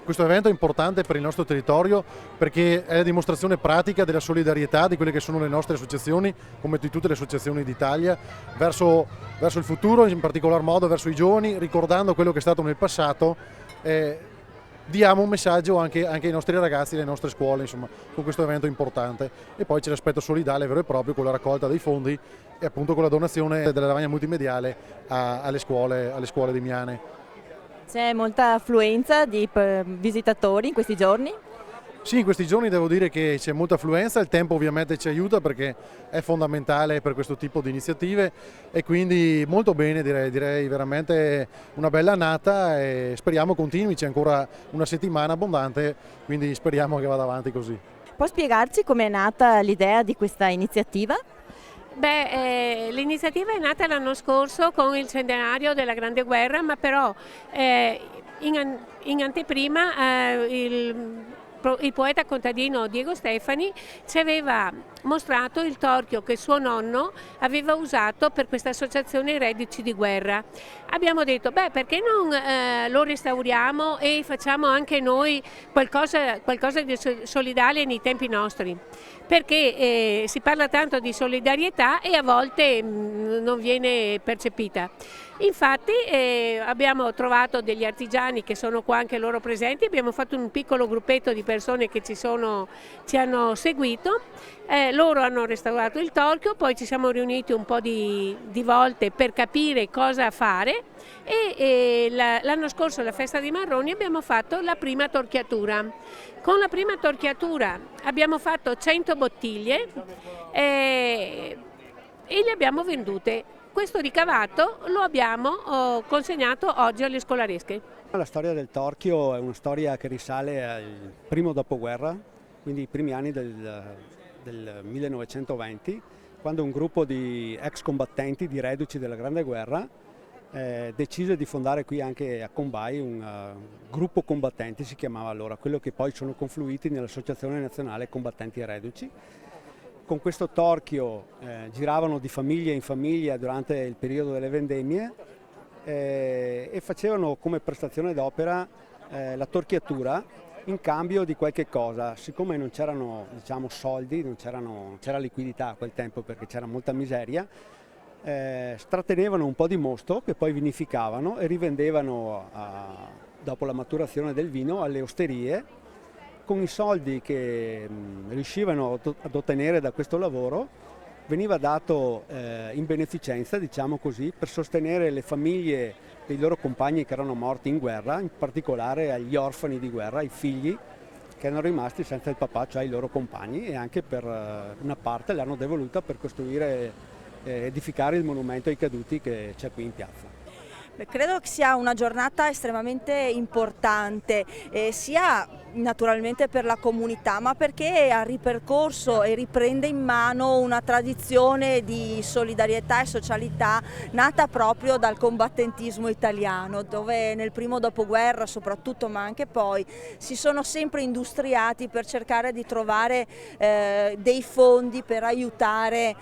Questo evento è importante per il nostro territorio perché è la dimostrazione pratica della solidarietà di quelle che sono le nostre associazioni, come di tutte le associazioni d'Italia, verso il futuro, in particolar modo verso i giovani, ricordando quello che è stato nel passato. Diamo un messaggio anche ai nostri ragazzi, alle nostre scuole, insomma, con questo evento importante. E poi c'è l'aspetto solidale vero e proprio con la raccolta dei fondi e appunto con la donazione della lavagna multimediale alle scuole di Miane. C'è molta affluenza di visitatori in questi giorni? Sì, in questi giorni devo dire che c'è molta affluenza, il tempo ovviamente ci aiuta perché è fondamentale per questo tipo di iniziative e quindi molto bene, direi veramente una bella annata e speriamo continui, c'è ancora una settimana abbondante, quindi speriamo che vada avanti così. Può spiegarci come è nata l'idea di questa iniziativa? L'iniziativa è nata l'anno scorso con il centenario della Grande Guerra, ma però in anteprima il poeta contadino Diego Stefani ci aveva mostrato il torchio che suo nonno aveva usato per questa associazione Reduci di Guerra. Abbiamo detto, perché non lo restauriamo e facciamo anche noi qualcosa di solidale nei tempi nostri? Perché si parla tanto di solidarietà e a volte non viene percepita. Infatti abbiamo trovato degli artigiani che sono qua anche loro presenti, abbiamo fatto un piccolo gruppetto di persone che ci hanno seguito, loro hanno restaurato il torchio, poi ci siamo riuniti un po' di volte per capire cosa fare e l'anno scorso alla festa dei marroni abbiamo fatto la prima torchiatura. Con la prima torchiatura abbiamo fatto 100 bottiglie e le abbiamo vendute. Questo ricavato lo abbiamo consegnato oggi alle scolaresche. La storia del torchio è una storia che risale al primo dopoguerra, quindi i primi anni del 1920, quando un gruppo di ex combattenti, di reduci della Grande Guerra, decise di fondare qui anche a Combay un gruppo combattenti, si chiamava allora, quello che poi sono confluiti nell'Associazione Nazionale Combattenti e Reduci. Con questo torchio giravano di famiglia in famiglia durante il periodo delle vendemmie e facevano come prestazione d'opera la torchiatura in cambio di qualche cosa. Siccome non c'erano soldi, non c'era liquidità a quel tempo perché c'era molta miseria, trattenevano un po' di mosto che poi vinificavano e rivendevano dopo la maturazione del vino alle osterie. Con i soldi che riuscivano ad ottenere da questo lavoro veniva dato in beneficenza, diciamo così, per sostenere le famiglie dei loro compagni che erano morti in guerra, in particolare agli orfani di guerra, ai figli che erano rimasti senza il papà, cioè i loro compagni, e anche per una parte l'hanno devoluta per costruire, edificare il monumento ai caduti che c'è qui in piazza. Credo che sia una giornata estremamente importante, sia naturalmente per la comunità, ma perché ha ripercorso e riprende in mano una tradizione di solidarietà e socialità nata proprio dal combattentismo italiano, dove nel primo dopoguerra soprattutto, ma anche poi, si sono sempre industriati per cercare di trovare dei fondi per aiutare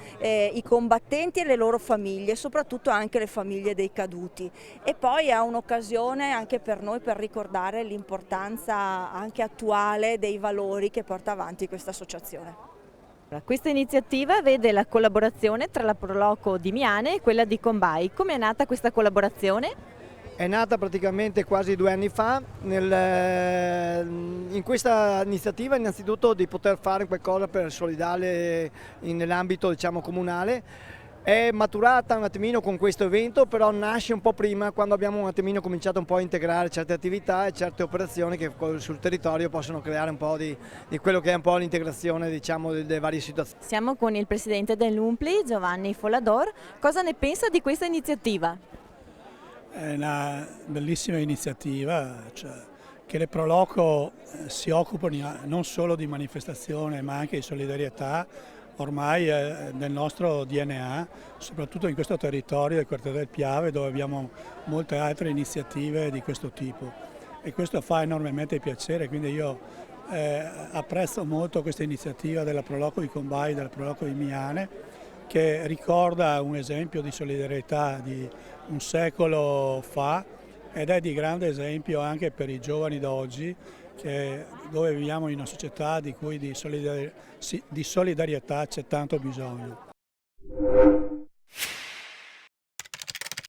i combattenti e le loro famiglie, soprattutto anche le famiglie dei caduti. E poi è un'occasione anche per noi per ricordare l'importanza anche attuale dei valori che porta avanti questa associazione. Questa iniziativa vede la collaborazione tra la Proloco di Miane e quella di Combay. Come è nata questa collaborazione? È nata praticamente quasi 2 anni fa, in questa iniziativa innanzitutto di poter fare qualcosa per solidale nell'ambito comunale. È maturata un attimino con questo evento, però nasce un po' prima, quando abbiamo un attimino cominciato un po' a integrare certe attività e certe operazioni che sul territorio possono creare un po' di quello che è un po' l'integrazione delle varie situazioni. Siamo con il presidente dell'UMPLI, Giovanni Follador. Cosa ne pensa di questa iniziativa? È una bellissima iniziativa, che le Proloco si occupano non solo di manifestazione ma anche di solidarietà. Ormai è nel nostro DNA, soprattutto in questo territorio del quartiere del Piave, dove abbiamo molte altre iniziative di questo tipo, e questo fa enormemente piacere, quindi io apprezzo molto questa iniziativa della Proloco di Combay, della Proloco di Miane, che ricorda un esempio di solidarietà di un secolo fa, ed è di grande esempio anche per i giovani d'oggi, dove viviamo in una società di cui di solidarietà c'è tanto bisogno.